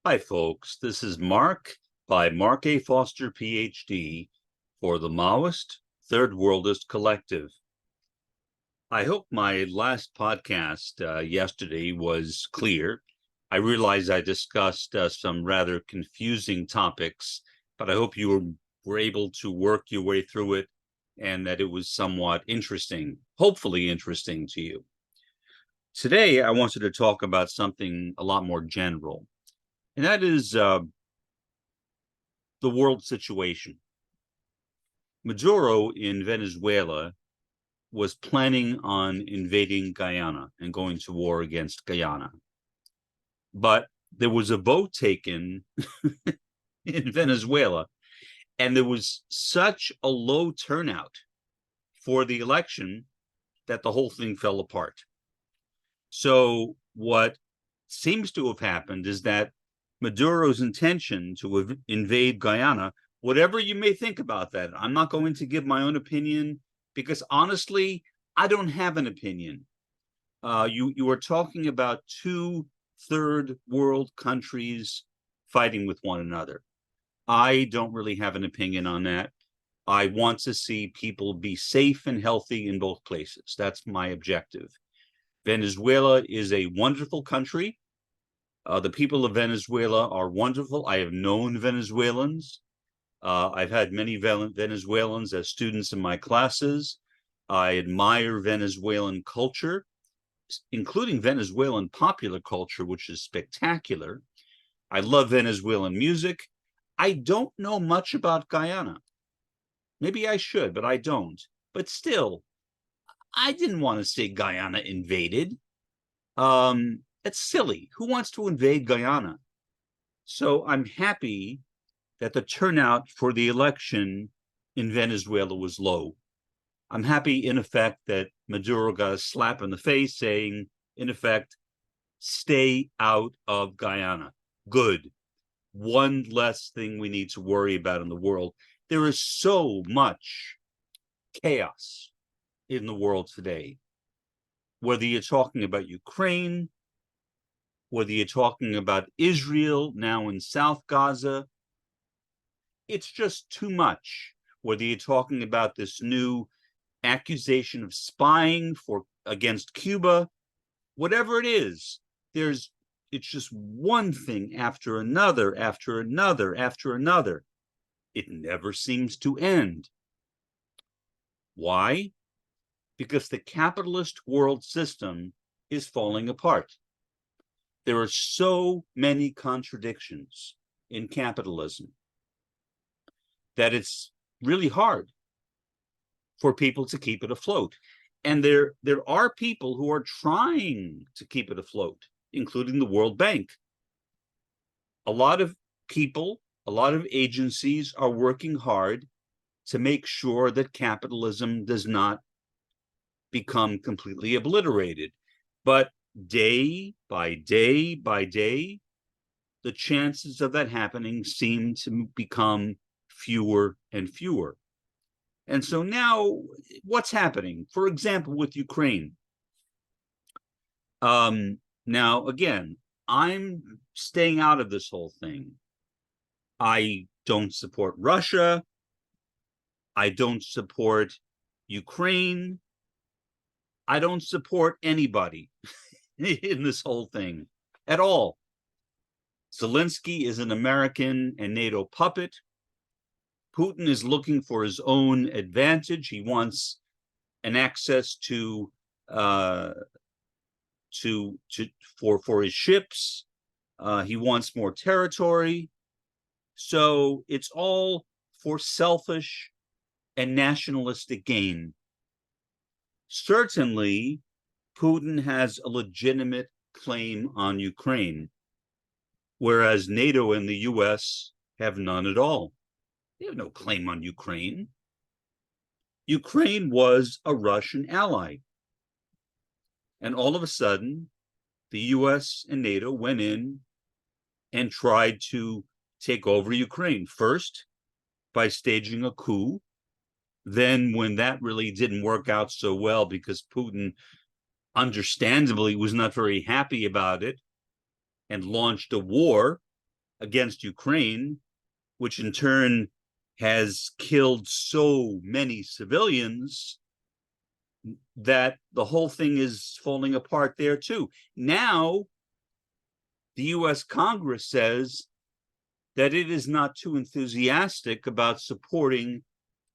Hi, folks. This is Mark by Mark A. Foster, Ph.D. for the Maoist Third Worldist Collective. I hope my last podcast yesterday was clear. I realize I discussed some rather confusing topics, but I hope you were able to work your way through it and that it was somewhat interesting, hopefully interesting to you. Today, I wanted to talk about something a lot more general. And that is the world situation. Maduro in Venezuela was planning on invading Guyana and going to war against Guyana. But there was a vote taken in Venezuela, and there was such a low turnout for the election that the whole thing fell apart. So what seems to have happened is that Maduro's intention to invade Guyana, whatever you may think about that, I'm not going to give my own opinion because honestly, I don't have an opinion. You are talking about two third world countries fighting with one another. I don't really have an opinion on that. I want to see people be safe and healthy in both places. That's my objective. Venezuela is a wonderful country. The people of Venezuela are wonderful. I have known Venezuelans. I've had many Venezuelans as students in my classes. I admire Venezuelan culture, including Venezuelan popular culture, which is spectacular. I love Venezuelan music. I don't know much about Guyana. Maybe I should, but I don't. But still, I didn't want to see Guyana invaded. It's silly. Who wants to invade Guyana? So I'm happy that the turnout for the election in Venezuela was low. I'm happy, in effect, that Maduro got a slap in the face saying, in effect, stay out of Guyana. Good. One less thing we need to worry about in the world. There is so much chaos in the world today. Whether you're talking about Ukraine, whether you're talking about Israel now in South Gaza, it's just too much. Whether you're talking about this new accusation of spying against Cuba, whatever it is, it's just one thing after another, after another, after another. It never seems to end. Why? Because the capitalist world system is falling apart. There are so many contradictions in capitalism that it's really hard for people to keep it afloat. And there are people who are trying to keep it afloat, including the World Bank. A lot of people, a lot of agencies are working hard to make sure that capitalism does not become completely obliterated. But day by day by day, the chances of that happening seem to become fewer and fewer. And so now, what's happening? For example, with Ukraine. Now, again, I'm staying out of this whole thing. I don't support Russia. I don't support Ukraine. I don't support anybody in this whole thing at all. Zelensky is an American and NATO puppet. Putin is looking for his own advantage. He wants an access for his ships. He wants more territory. So it's all for selfish and nationalistic gain. Certainly, Putin has a legitimate claim on Ukraine, whereas NATO and the US have none at all. They have no claim on Ukraine. Ukraine was a Russian ally. And all of a sudden, the US and NATO went in and tried to take over Ukraine. First, by staging a coup. Then, when that really didn't work out so well because Putin understandably was not very happy about it and launched a war, against Ukraine, which in turn has killed so many civilians, that the whole thing is falling apart there too. Now, the US Congress says that it is not too enthusiastic about supporting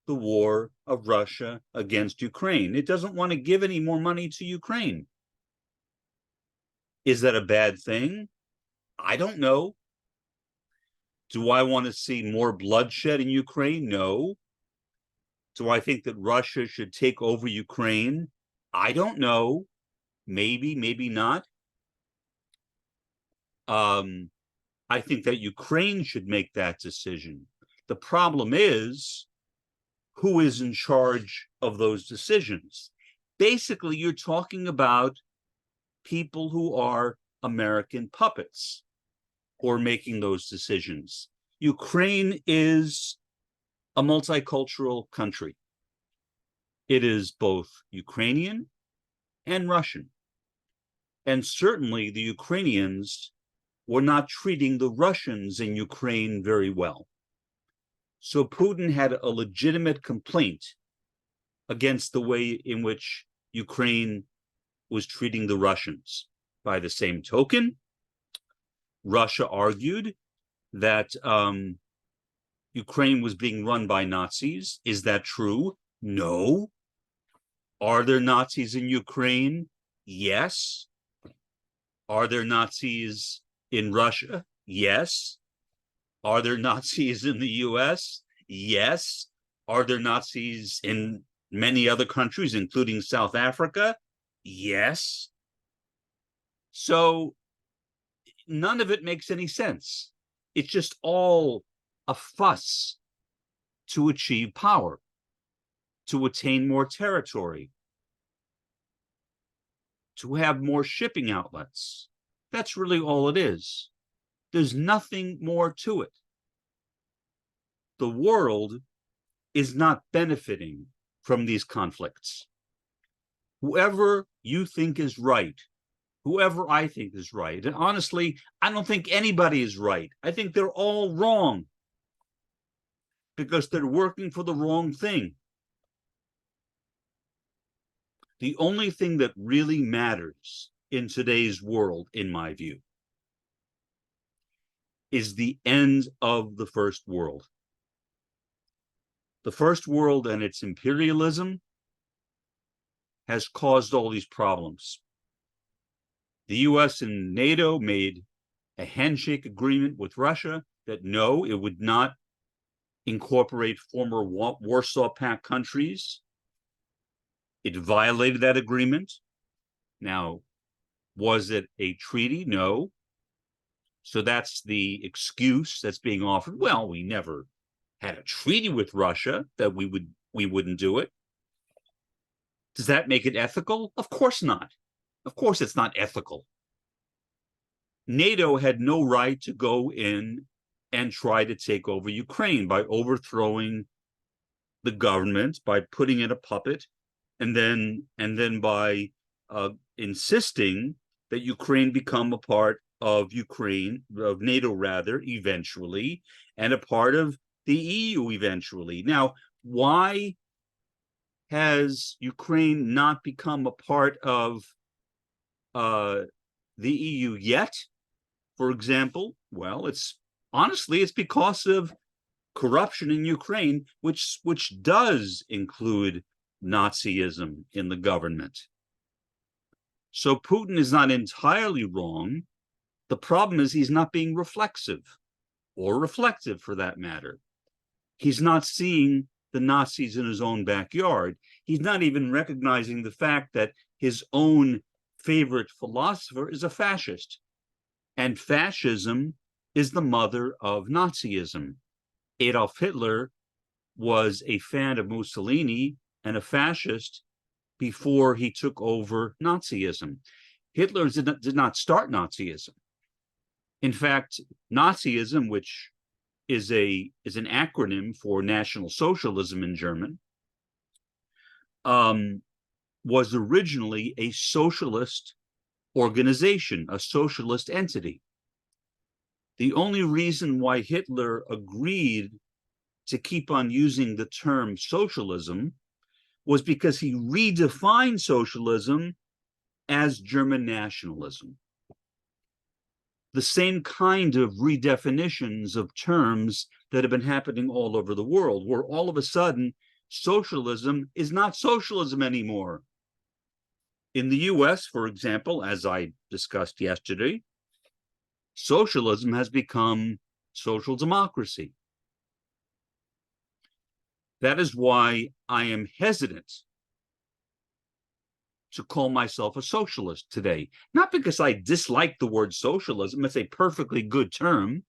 the war of Russia against Ukraine. It doesn't want to give any more money to Ukraine. Is that a bad thing? I don't know. Do I want to see more bloodshed in Ukraine? No. Do I think that Russia should take over Ukraine? I don't know. Maybe, maybe not. I think that Ukraine should make that decision. The problem is, who is in charge of those decisions? Basically, you're talking about people who are American puppets who are making those decisions. Ukraine is a multicultural country. It is both Ukrainian and Russian. And certainly the Ukrainians were not treating the Russians in Ukraine very well. So Putin had a legitimate complaint against the way in which Ukraine was treating the Russians. By the same token, Russia argued that Ukraine was being run by Nazis. Is that true? No. Are there Nazis in Ukraine? Yes. Are there Nazis in Russia? Yes. Are there Nazis in the US? Yes. Are there Nazis in many other countries, including South Africa? Yes. So none of it makes any sense. It's just all a fuss to achieve power, to attain more territory, to have more shipping outlets. That's really all it is. There's nothing more to it. The world is not benefiting from these conflicts. Whoever you think is right, whoever I think is right, and honestly, I don't think anybody is right. I think they're all wrong because they're working for the wrong thing. The only thing that really matters in today's world, in my view, is the end of the First World. The First World and its imperialism has caused all these problems. The US and NATO made a handshake agreement with Russia that no, it would not incorporate former Warsaw Pact countries. It violated that agreement. Now, was it a treaty? No. So that's the excuse that's being offered. Well, we never had a treaty with Russia that we wouldn't do it. Does that make it ethical? Of course not. Of course it's not ethical. NATO had no right to go in and try to take over Ukraine by overthrowing the government, by putting in a puppet, and then by insisting that Ukraine become a part of NATO rather, eventually, and a part of the EU eventually. Now, why has Ukraine not become a part of the EU yet, for example? Well, it's because of corruption in Ukraine, which does include Nazism in the government. So Putin is not entirely wrong. The problem is he's not being reflexive, or reflective for that matter. He's not seeing the Nazis in his own backyard. He's not even recognizing the fact that his own favorite philosopher is a fascist. And fascism is the mother of Nazism. Adolf Hitler was a fan of Mussolini and a fascist before he took over Nazism. Hitler did not start Nazism. In fact, Nazism, which is an acronym for National Socialism in German, was originally a socialist organization, a socialist entity. The only reason why Hitler agreed to keep on using the term socialism was because he redefined socialism as German nationalism. The same kind of redefinitions of terms that have been happening all over the world, where all of a sudden socialism is not socialism anymore. In the US, for example, as I discussed yesterday, socialism has become social democracy. That is why I am hesitant to call myself a socialist today. Not because I dislike the word socialism. It's a perfectly good term.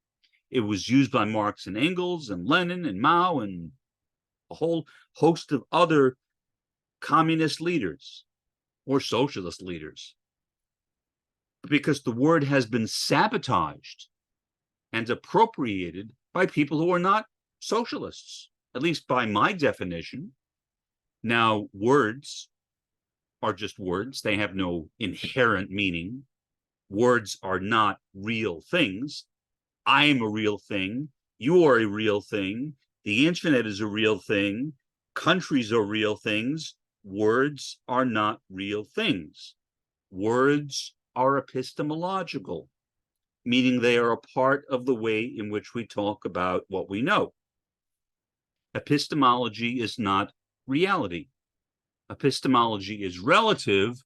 It was used by Marx and Engels and Lenin and Mao and a whole host of other communist leaders or socialist leaders. Because the word has been sabotaged and appropriated by people who are not socialists, at least by my definition. Now, words are just words. They have no inherent meaning. Words are not real things. I am a real thing. You are a real thing. The internet is a real thing. Countries are real things. Words are not real things. Words are epistemological, meaning they are a part of the way in which we talk about what we know. Epistemology is not reality. Epistemology is relative.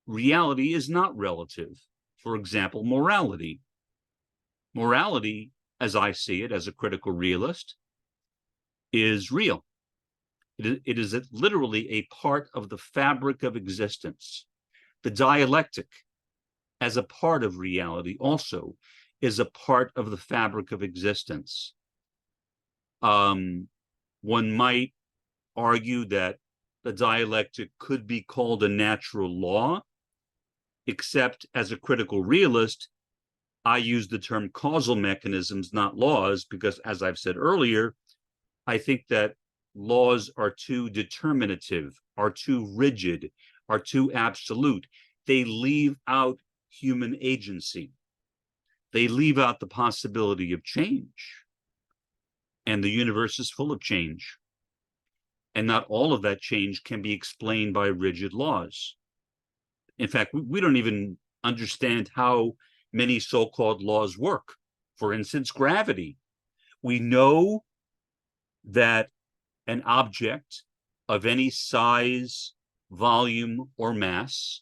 Reality is not relative. For example, morality. Morality, as I see it as a critical realist, is real. It is literally a part of the fabric of existence. The dialectic, as a part of reality, also is a part of the fabric of existence. One might argue that the dialectic could be called a natural law, except as a critical realist, I use the term causal mechanisms, not laws, because as I've said earlier, I think that laws are too determinative, are too rigid, are too absolute. They leave out human agency. They leave out the possibility of change. And the universe is full of change. And not all of that change can be explained by rigid laws. In fact, we don't even understand how many so-called laws work. For instance, gravity. We know that an object of any size, volume, or mass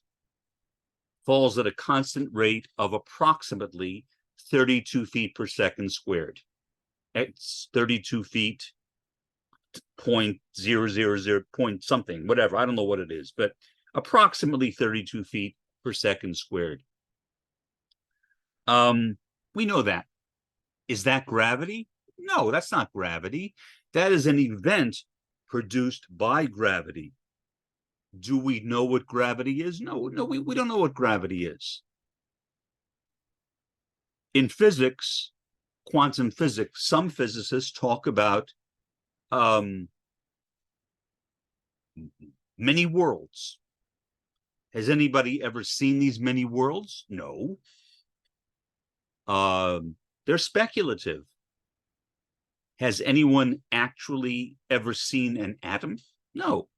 falls at a constant rate of approximately 32 feet per second squared. It's 32 feet, 0.000 point something, whatever. I don't know what it is, but approximately 32 feet per second squared. We know that. Is that gravity? No, that's not gravity. That is an event produced by gravity. Do we know what gravity is? No, we don't know what gravity is. In physics, quantum physics, some physicists talk about many worlds. Has anybody ever seen these many worlds? No. They're speculative. Has anyone actually ever seen an atom? No.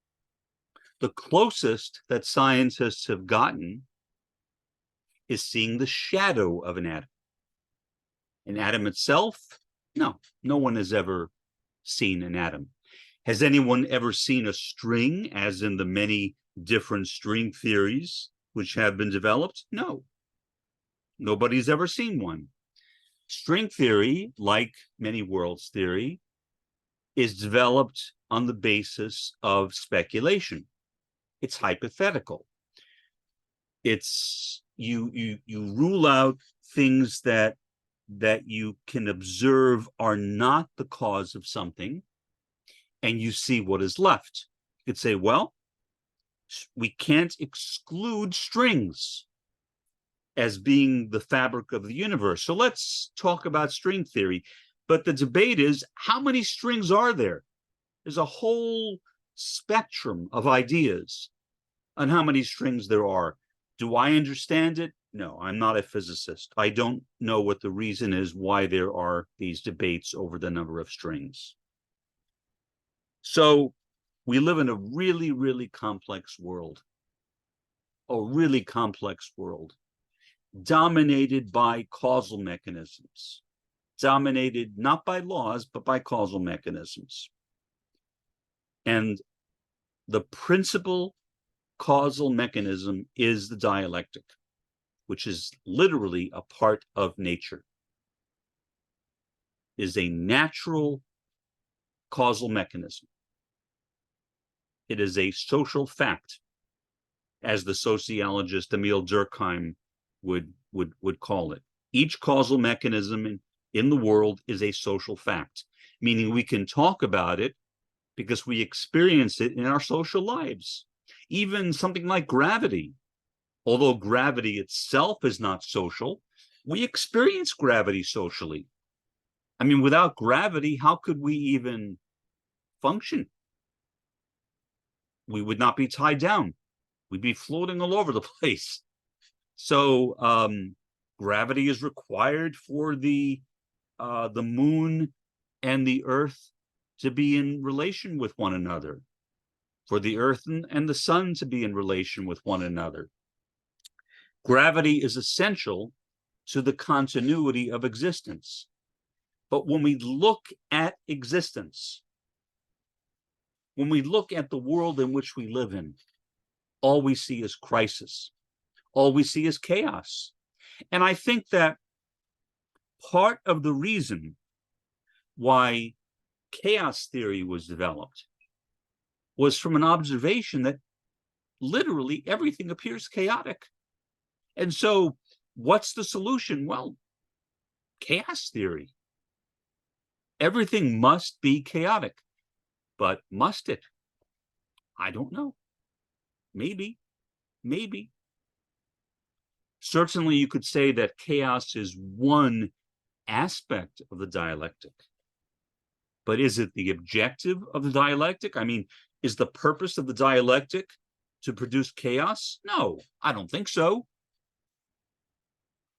The closest that scientists have gotten is seeing the shadow of an atom. An atom itself? No, no one has ever seen an atom. Has anyone ever seen a string, as in the many different string theories which have been developed? No. Nobody's ever seen one. String theory, like many worlds theory, is developed on the basis of speculation. It's hypothetical. It's you rule out things that you can observe are not the cause of something, and you see what is left. You could say, well, we can't exclude strings as being the fabric of the universe. So let's talk about string theory. But the debate is, how many strings are there? There's a whole spectrum of ideas on how many strings there are. Do I understand it? No, I'm not a physicist. I don't know what the reason is why there are these debates over the number of strings. So we live in a really, really complex world, dominated by causal mechanisms, dominated not by laws, but by causal mechanisms. And the principal causal mechanism is the dialectic, which is literally a part of nature, is a natural causal mechanism. It is a social fact, as the sociologist Emil Durkheim would call it. Each causal mechanism in the world is a social fact, meaning we can talk about it because we experience it in our social lives. Even something like gravity, although gravity itself is not social, we experience gravity socially. I mean, without gravity, how could we even function? We would not be tied down. We'd be floating all over the place. So gravity is required for the moon and the earth to be in relation with one another, for the earth and the sun to be in relation with one another. Gravity is essential to the continuity of existence. But when we look at existence, when we look at the world in which we live in, all we see is crisis. All we see is chaos. And I think that part of the reason why chaos theory was developed was from an observation that literally everything appears chaotic. And so what's the solution? Well, chaos theory. Everything must be chaotic. But must it? I don't know. Maybe. Certainly you could say that chaos is one aspect of the dialectic. But is it the objective of the dialectic? I mean, is the purpose of the dialectic to produce chaos? No, I don't think so.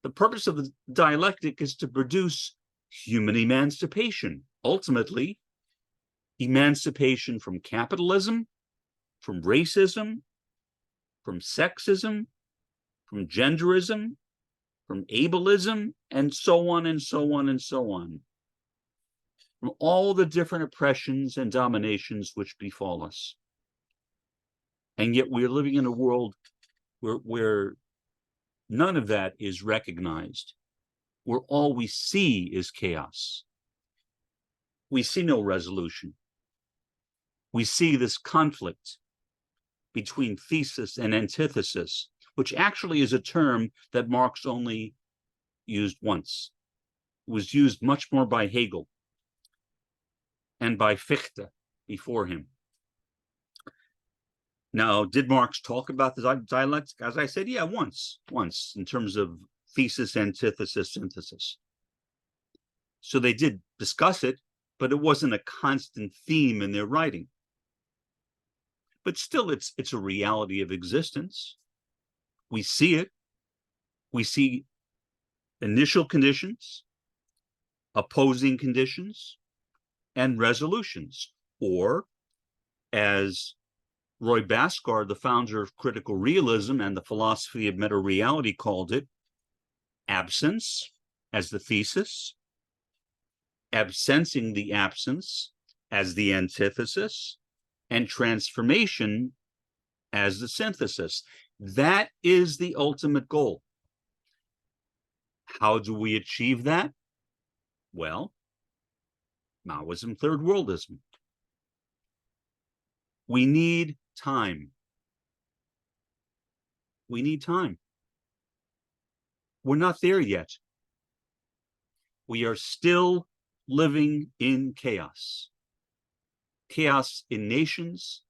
The purpose of the dialectic is to produce human emancipation. Ultimately, emancipation from capitalism, from racism, from sexism, from genderism, from ableism, and so on and so on and so on. From all the different oppressions and dominations which befall us. And yet we're living in a world where none of that is recognized, where all we see is chaos. We see no resolution. We see this conflict between thesis and antithesis, which actually is a term that Marx only used once. It was used much more by Hegel and by Fichte before him. Now, did Marx talk about the dialectic? As I said, yeah, once, in terms of thesis, antithesis, synthesis. So they did discuss it, but it wasn't a constant theme in their writing. But still, it's a reality of existence. We see it. We see initial conditions, opposing conditions, and resolutions. Or, as Roy Bhaskar, the founder of critical realism and the philosophy of meta-reality, called it, absence as the thesis, absensing the absence as the antithesis, and transformation as the synthesis. That is the ultimate goal. How do we achieve that? Well, Maoism, third worldism. We need time. We need time. We're not there yet. We are still living in chaos. Chaos in nations,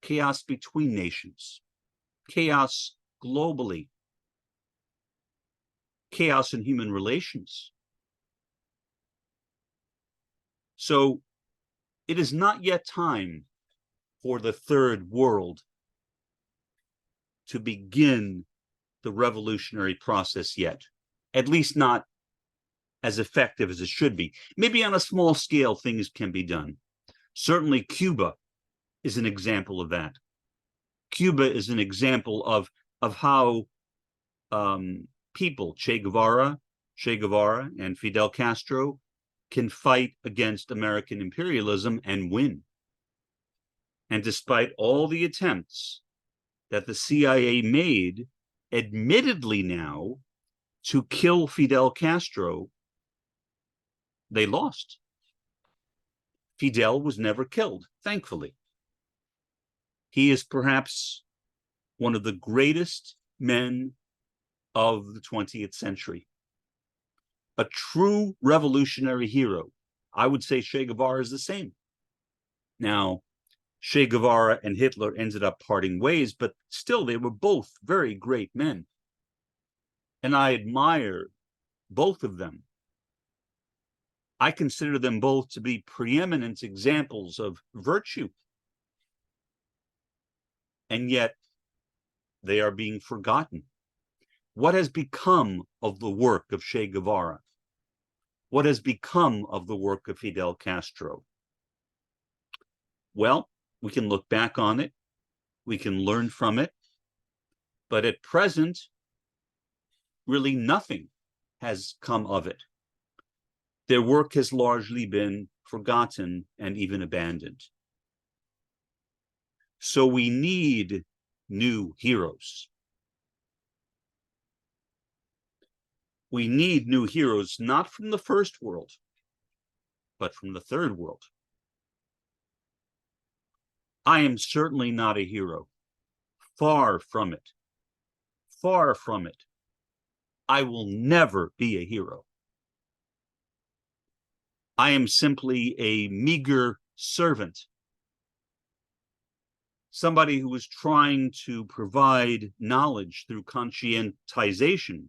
chaos between nations, chaos globally, chaos in human relations. So it is not yet time for the third world to begin the revolutionary process yet, at least not as effective as it should be. Maybe on a small scale, things can be done. Certainly, Cuba is an example of that. Cuba is an example of how people, Che Guevara and Fidel Castro, can fight against American imperialism and win. And despite all the attempts that the CIA made, admittedly now, to kill Fidel Castro, they lost. Fidel was never killed, thankfully. He is perhaps one of the greatest men of the 20th century. A true revolutionary hero. I would say Che Guevara is the same. Now, Che Guevara and Hitler ended up parting ways, but still they were both very great men. And I admire both of them. I consider them both to be preeminent examples of virtue. And yet they are being forgotten. What has become of the work of Che Guevara? What has become of the work of Fidel Castro? Well, we can look back on it. We can learn from it. But at present, really nothing has come of it. Their work has largely been forgotten and even abandoned. So we need new heroes. We need new heroes, not from the first world, but from the third world. I am certainly not a hero. Far from it. Far from it. I will never be a hero. I am simply a meager servant. Somebody who is trying to provide knowledge through conscientization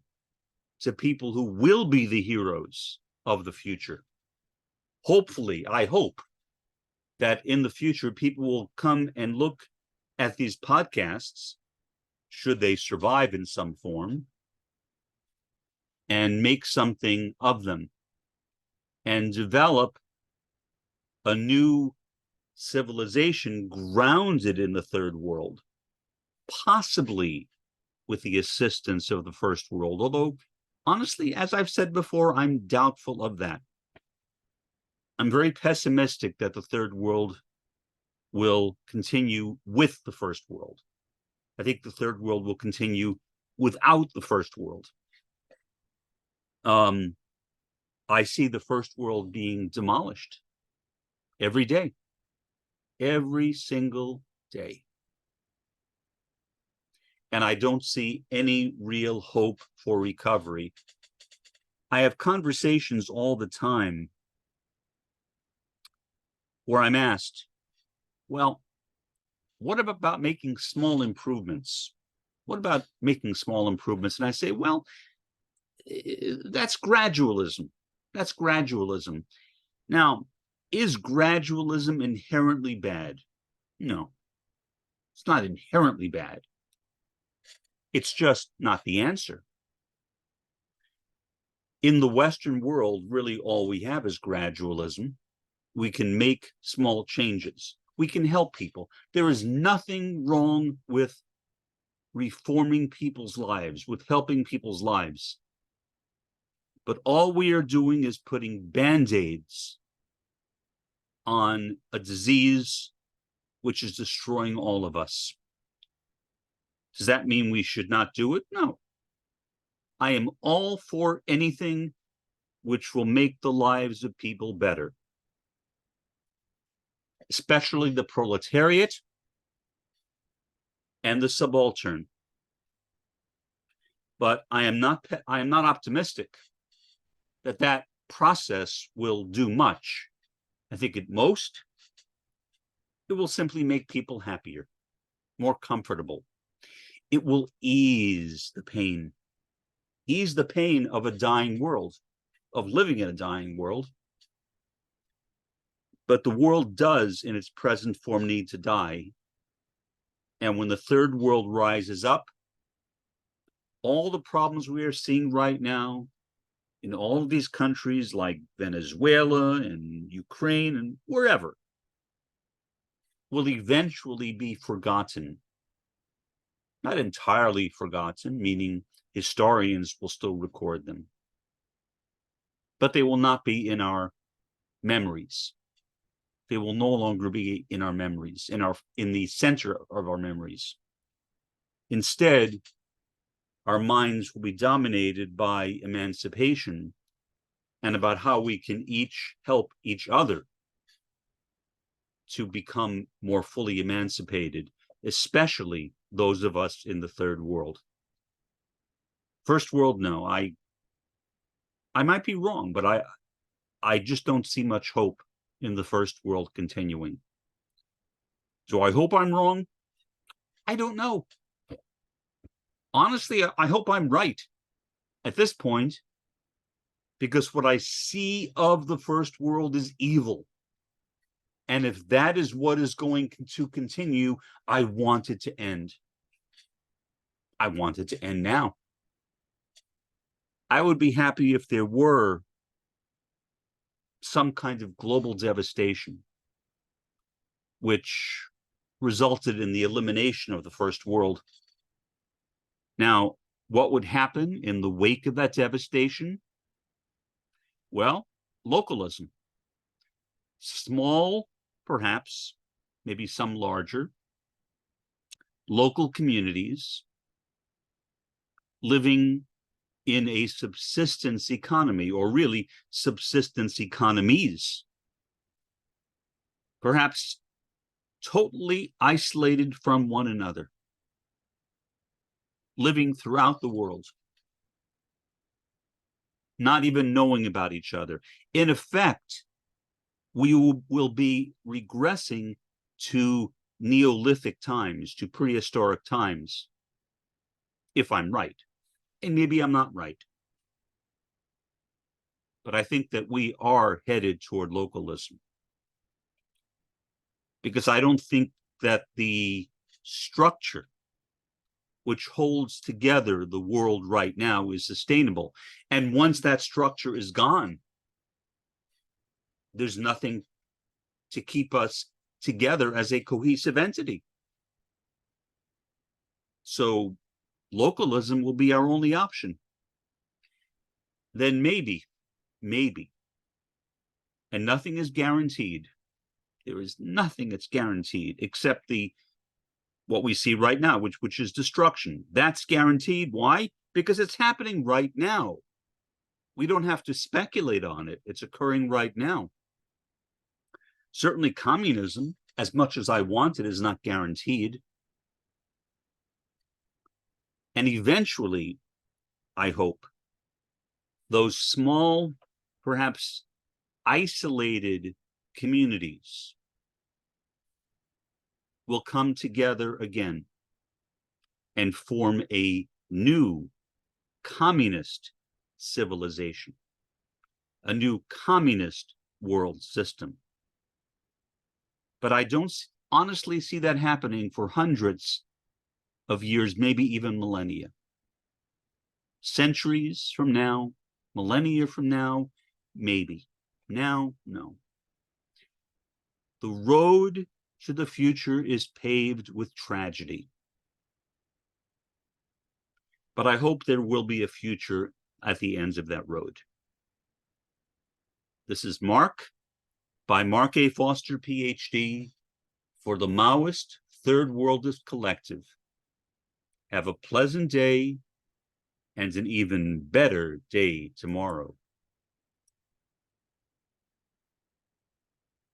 to people who will be the heroes of the future. Hopefully, I hope that in the future, people will come and look at these podcasts, should they survive in some form, and make something of them, and develop a new civilization grounded in the third world, possibly with the assistance of the first world. Although, honestly, as I've said before, I'm doubtful of that. I'm very pessimistic that the third world will continue with the first world. I think the third world will continue without the first world. I see the first world being demolished every day, every single day. And I don't see any real hope for recovery. I have conversations all the time where I'm asked, well, what about making small improvements? What about making small improvements? And I say, well, that's gradualism. That's gradualism. Now, is gradualism inherently bad? No, it's not inherently bad. It's just not the answer. In the Western world, really all we have is gradualism. We can make small changes. We can help people. There is nothing wrong with reforming people's lives, with helping people's lives. But all we are doing is putting Band-Aids on a disease which is destroying all of us. Does that mean we should not do it? No. I am all for anything which will make the lives of people better, especially the proletariat and the subaltern. But I am not optimistic that that process will do much. I think at most, it will simply make people happier, more comfortable. It will ease the pain of a dying world, of living in a dying world. But the world does, in its present form, need to die. And when the third world rises up, all the problems we are seeing right now in all of these countries like Venezuela and Ukraine and wherever will eventually be forgotten. Not entirely forgotten, meaning historians will still record them, but they will not be in our memories. They will no longer be in our memories, in the center of our memories. Instead, our minds will be dominated by emancipation and about how we can each help each other to become more fully emancipated, especially those of us in the third world. First world, no. I might be wrong, but I just don't see much hope in the first world continuing. So I hope I'm wrong. I don't know. Honestly, I hope I'm right at this point, because what I see of the first world is evil. And if that is what is going to continue, I want it to end. I want it to end now. I would be happy if there were some kind of global devastation which resulted in the elimination of the first world. Now, what would happen in the wake of that devastation? Well, localism. Small, perhaps, maybe some larger, local communities living in a subsistence economy, or really subsistence economies, perhaps totally isolated from one another, living throughout the world, not even knowing about each other. In effect, we will be regressing to Neolithic times, to prehistoric times, if I'm right. And maybe I'm not right. But I think that we are headed toward localism, because I don't think that the structure which holds together the world right now is sustainable. And once that structure is gone, there's nothing to keep us together as a cohesive entity. So localism will be our only option. Then maybe, and nothing is guaranteed. There is nothing that's guaranteed except what we see right now, which is destruction. That's guaranteed. Why? Because it's happening right now. We don't have to speculate on it. It's occurring right now. Certainly communism, as much as I want it, is not guaranteed. And eventually, I hope, those small, perhaps isolated communities will come together again and form a new communist civilization, a new communist world system. But I don't honestly see that happening for hundreds of years, maybe even millennia. Centuries from now, millennia from now, maybe. Now, no. The road to the future is paved with tragedy. But I hope there will be a future at the ends of that road. This is Mark, by Mark A. Foster, Ph.D., for the Maoist Third Worldist Collective. Have a pleasant day and an even better day tomorrow.